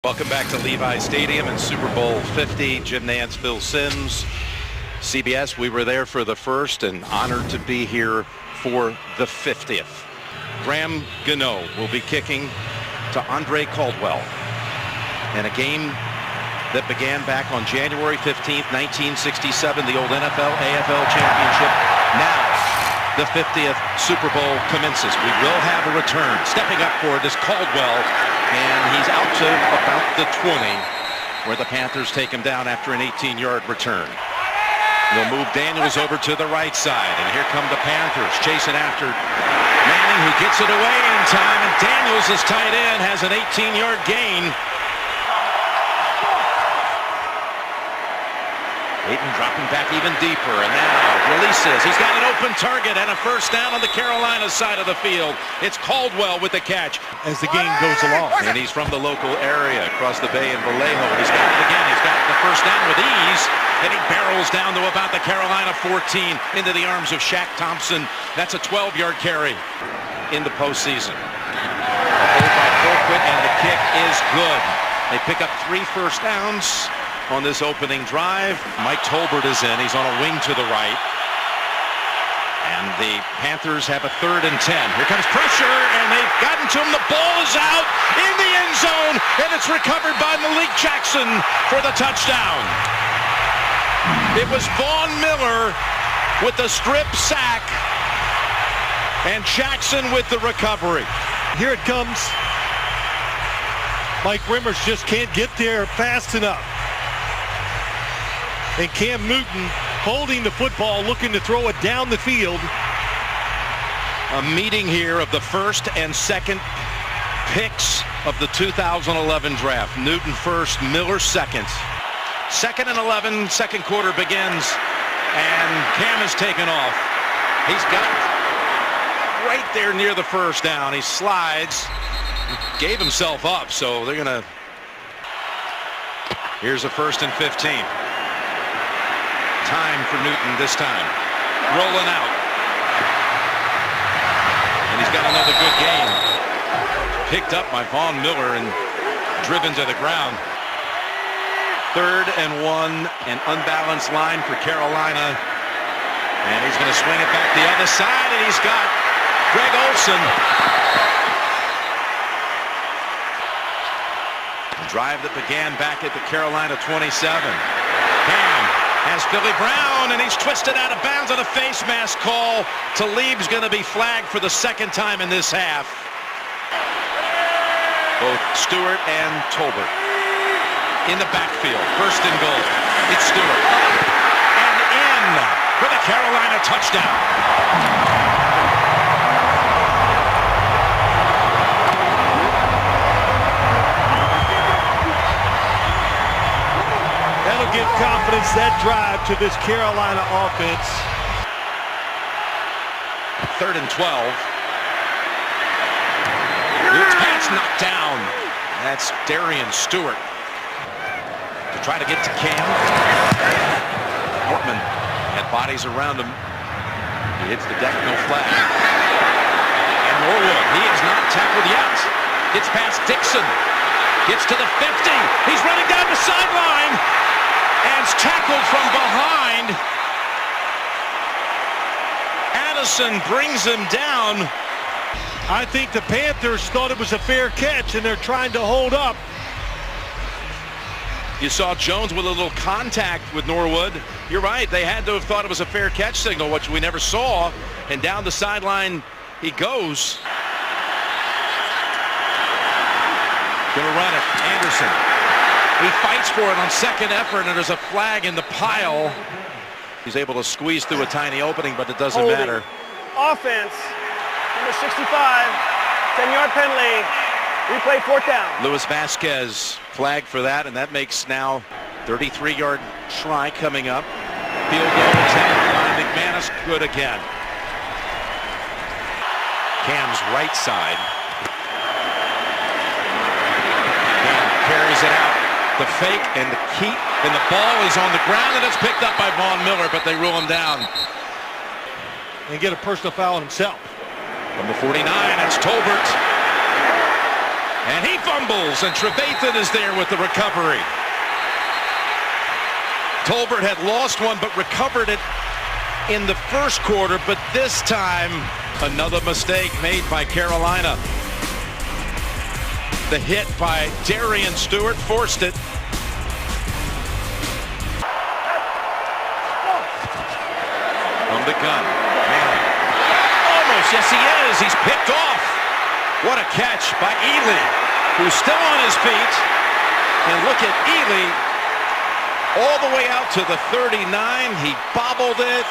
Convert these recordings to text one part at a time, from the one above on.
Welcome back to Levi Stadium in Super Bowl 50. Jim Nantz, Phil Simms, CBS. We were there for the first and honored to be here for the 50th. Graham Gano will be kicking to Andre Caldwell in a game that began back on January 15th, 1967, the old NFL-AFL championship. Now the 50th Super Bowl commences. We will have a return. Stepping up for it is Caldwell, and he's out to about the 20, where the Panthers take him down after an 18-yard return. They'll move Daniels over to the right side, and here come the Panthers chasing after Manning, who gets it away in time, and Daniels, is tight end, has an 18-yard gain. Hayden dropping back even deeper, and now releases. He's got an open target and a first down on the Carolina side of the field. It's Caldwell with the catch as the game goes along. And he's from the local area across the bay in Vallejo. He's got it again. He's got the first down with ease, and he barrels down to about the Carolina 14 into the arms of Shaq Thompson. That's a 12-yard carry in the postseason. A hold by Colquitt, and the kick is good. They pick up 3 first downs on this opening drive. Mike Tolbert is in. He's on a wing to the right. And the Panthers have a 3rd and 10. Here comes pressure, and they've gotten to him. The ball is out in the end zone, and it's recovered by Malik Jackson for the touchdown. It was Von Miller with the strip sack, and Jackson with the recovery. Here it comes. Mike Rimmers just can't get there fast enough. And Cam Newton holding the football, looking to throw it down the field. A meeting here of the first and second picks of the 2011 draft. Newton first, Miller second. 2nd and 11, second quarter begins, and Cam is taken off. He's got right there near the first down. He slides, gave himself up, so they're gonna. Here's a 1st and 15. Time for Newton this time. Rolling out. And he's got another good gain. Picked up by Von Miller and driven to the ground. 3rd and 1, an unbalanced line for Carolina. And he's going to swing it back the other side, and he's got Greg Olsen. A drive that began back at the Carolina 27. Cam has Billy Brown, and he's twisted out of bounds on a face mask call. Talib's going to be flagged for the 2nd time in this half. Both Stewart and Tolbert in the backfield. 1st and goal. It's Stewart. And in for the Carolina touchdown. That'll give confidence, that drive, to this Carolina offense. 3rd and 12. It's pass knocked down. That's Darian Stewart to try to get to Cam. Portman had bodies around him. He hits the deck, no flag. And Norwood, he is not tackled yet. Gets past Dixon. Gets to the 50. He's running down the sideline. And it's tackled from behind. Addison brings him down. I think the Panthers thought it was a fair catch, and they're trying to hold up. You saw Jones with a little contact with Norwood. You're right, they had to have thought it was a fair catch signal, which we never saw. And down the sideline he goes. Gonna run it, Anderson. He fights for it on 2nd effort, and there's a flag in the pile. He's able to squeeze through a tiny opening, but it doesn't matter. Offense, number 65, 10-yard penalty, replay 4th down. Luis Vasquez flagged for that, and that makes now 33-yard try coming up. Field goal attempted by McManus, good again. Cam's right side. Cam carries it out. The fake and the keep, and the ball is on the ground, and it's picked up by Von Miller, but they rule him down. And get a personal foul on himself. From the 49, it's Tolbert. And he fumbles, and Trevathan is there with the recovery. Tolbert had lost one, but recovered it in the first quarter, but this time, another mistake made by Carolina. The hit by Darian Stewart forced it. From the gun, Manning. Almost, yes he is. He's picked off. What a catch by Ely, who's still on his feet. And look at Ely all the way out to the 39. He bobbled it,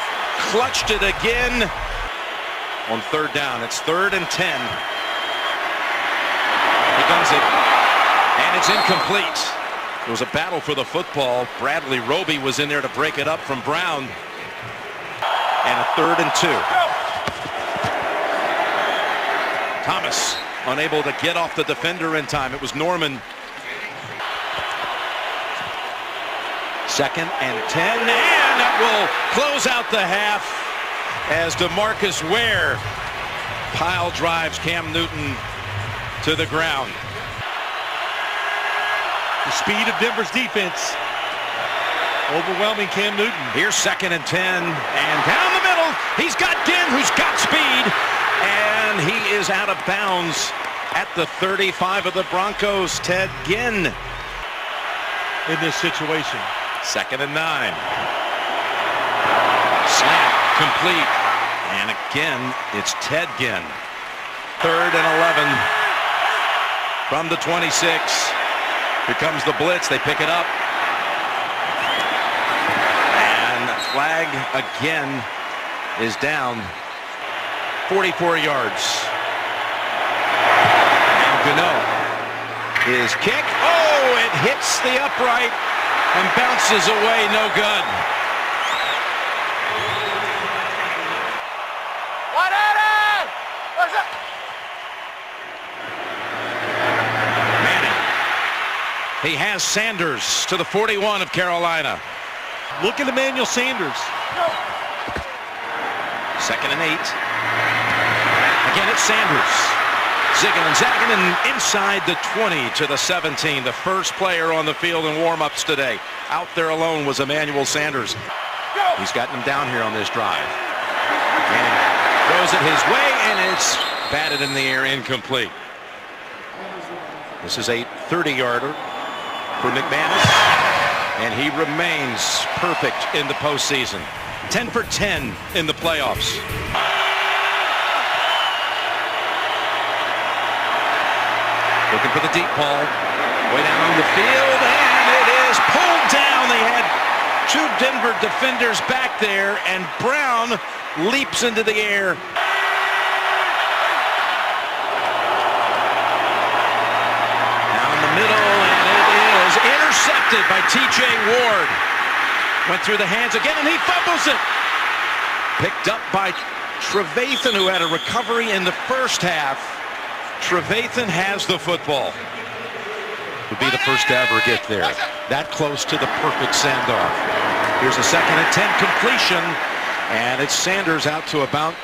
clutched it again. On third down, it's 3rd and 10. He does it, and it's incomplete. It was a battle for the football. Bradley Roby was in there to break it up from Brown. And a 3rd and 2. Thomas unable to get off the defender in time. It was Norman. 2nd and 10, and that will close out the half as DeMarcus Ware pile drives Cam Newton to the ground. The speed of Denver's defense overwhelming Cam Newton. Here's 2nd and 10, and down the middle, he's got Ginn, who's got speed, and he is out of bounds at the 35 of the Broncos. Ted Ginn in this situation. 2nd and 9. Slant complete, and again it's Ted Ginn. 3rd and 11 from the 26. Here comes the blitz. They pick it up, and flag again is down. 44 yards. And Gano, his kick, oh, it hits the upright and bounces away, no good. Manning. He has Sanders to the 41 of Carolina. Look at Emmanuel Sanders. 2nd and 8. Again, it's Sanders. Zigging and zagging, and inside the 20 to the 17. The first player on the field in warm-ups today. Out there alone was Emmanuel Sanders. He's gotten him down here on this drive. And throws it his way, and it's batted in the air, incomplete. This is a 30-yarder for McManus, and he remains perfect in the postseason. 10 for 10 in the playoffs. Looking for the deep ball. Way down on the field, and it is pulled down. They had 2 Denver defenders back there, and Brown leaps into the air. Down the middle, and it is intercepted by T.J. Ward. Went through the hands again, and he fumbles it. Picked up by Trevathan, who had a recovery in the first half. Trevathan has the football. Would be the first to ever get there. That close to the perfect send-off. Here's a 2nd and 10 completion, and it's Sanders out to about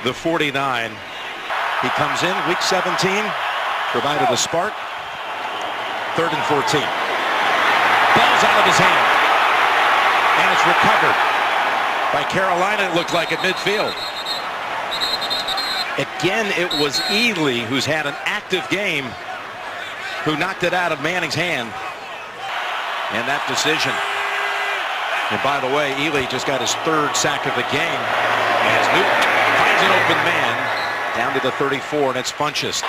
the 49. He comes in week 17, provided the spark. 3rd and 14. Ball's out of his hand, and it's recovered by Carolina, it looked like, at midfield. Again, it was Ely, who's had an active game, who knocked it out of Manning's hand. And that decision. And by the way, Ely just got his 3rd sack of the game as Newton finds an open man down to the 34, and it's Funchess.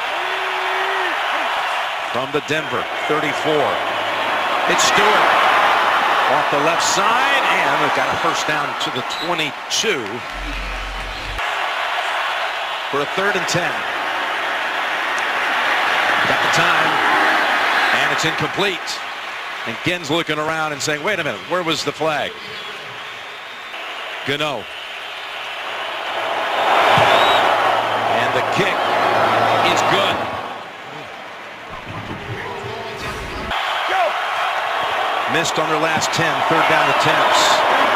From the Denver 34. It's Stewart off the left side, and they've got a first down to the 22. For a 3rd and 10. Got the time, and it's incomplete. And Ginn's looking around and saying, wait a minute, where was the flag? Gano. And the kick is good. Missed on their last 10 third down attempts.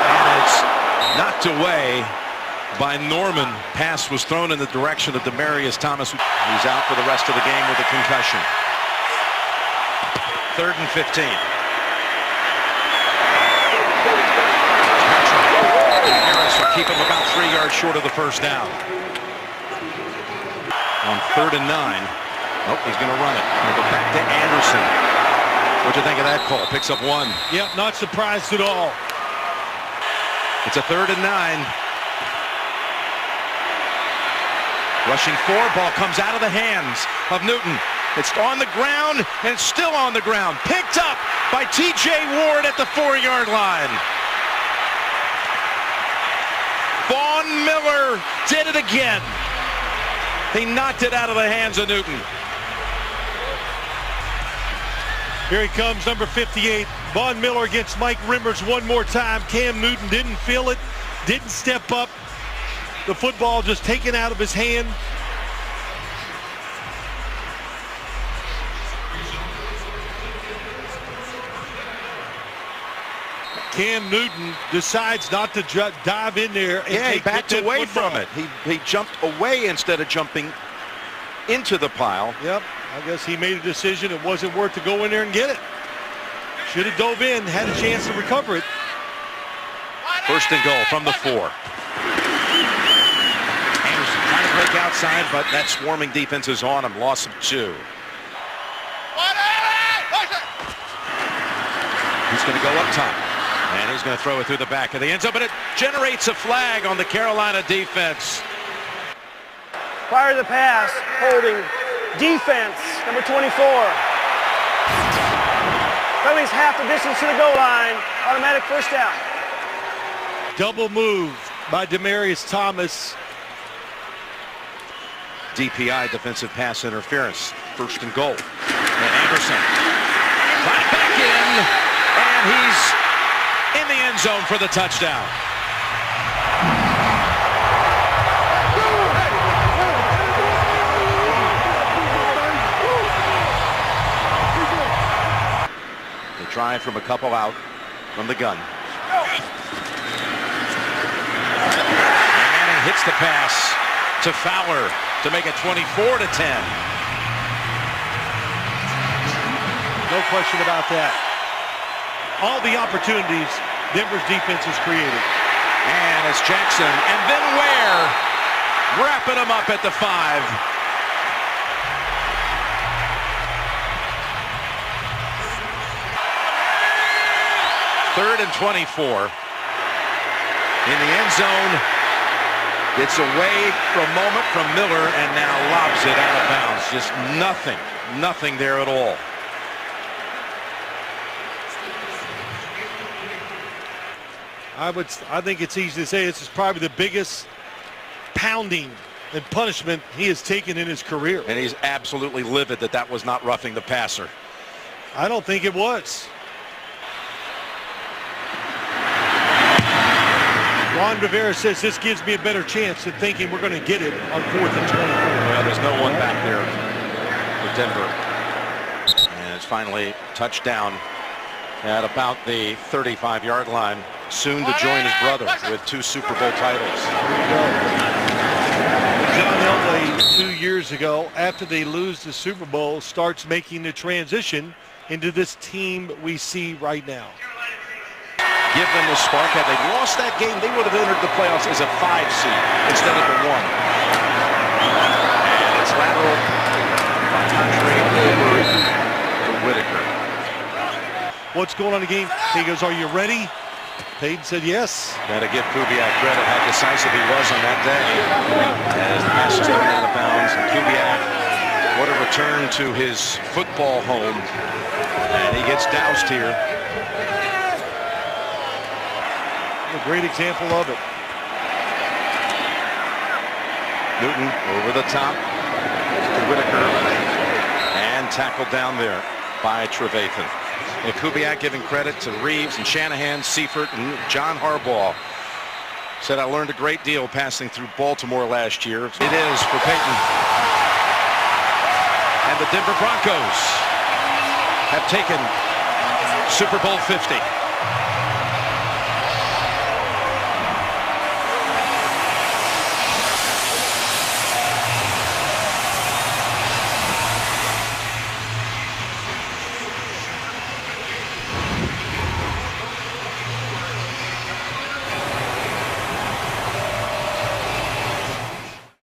And it's knocked away by Norman. Pass was thrown in the direction of Demaryius Thomas. He's out for the rest of the game with a concussion. 3rd and 15. Harris will keep him about 3 yards short of the first down. On 3rd and 9. Nope, he's going to run it. He'll go back to Anderson. What'd you think of that call? Picks up 1. Yep, not surprised at all. It's a 3rd and 9. Rushing 4, ball comes out of the hands of Newton. It's on the ground, and it's still on the ground. Picked up by T.J. Ward at the 4-yard line. Vaughn Miller did it again. He knocked it out of the hands of Newton. Here he comes, number 58. Vaughn Miller against Mike Rimmers one more time. Cam Newton didn't feel it, didn't step up. The football just taken out of his hand. Cam Newton decides not to dive in there. And he backed away from it. He jumped away instead of jumping into the pile. Yep, I guess he made a decision it wasn't worth to go in there and get it. Should have dove in, had a chance to recover it. 1st and goal from the 4. Anderson trying to break outside, but that swarming defense is on him. Loss of 2. He's going to go up top. And he's going to throw it through the back of the end zone, but it generates a flag on the Carolina defense. Prior to the pass, holding defense, number 24. Penalty's half the distance to the goal line. Automatic first down. Double move by Demaryius Thomas. DPI, defensive pass interference. 1st and goal. And Anderson right back in, and he's in the end zone for the touchdown. They try from a couple out from the gun. And he hits the pass to Fowler to make it 24-10. No question about that. All the opportunities Denver's defense has created. And it's Jackson, and then Ware wrapping him up at the 5. 3rd and 24. In the end zone. It's away for a moment from Miller, and now lobs it out of bounds. Just nothing there at all. I think it's easy to say this is probably the biggest pounding and punishment he has taken in his career. And he's absolutely livid that that was not roughing the passer. I don't think it was. Ron Rivera says this gives me a better chance at thinking we're going to get it on 4th and 24. Well, there's no one back there for Denver. And it's finally touchdown at about the 35-yard line. Soon to join his brother with 2 Super Bowl titles. John Elway 2 years ago, after they lose the Super Bowl, starts making the transition into this team we see right now. Give them the spark. Had they lost that game, they would have entered the playoffs as a 5 seed instead of a 1. And it's lateral from Andre over to Whitaker. What's going on in the game? He goes, "Are you ready?" Payton said yes. Got to give Kubiak credit how decisive he was on that day. As the pass is coming out of bounds, and Kubiak, what a return to his football home. And he gets doused here. A great example of it. Newton over the top to Whitaker, and tackled down there by Trevathan. And Kubiak giving credit to Reeves and Shanahan, Seifert, and John Harbaugh. Said, "I learned a great deal passing through Baltimore last year." It is for Payton. And the Denver Broncos have taken Super Bowl 50.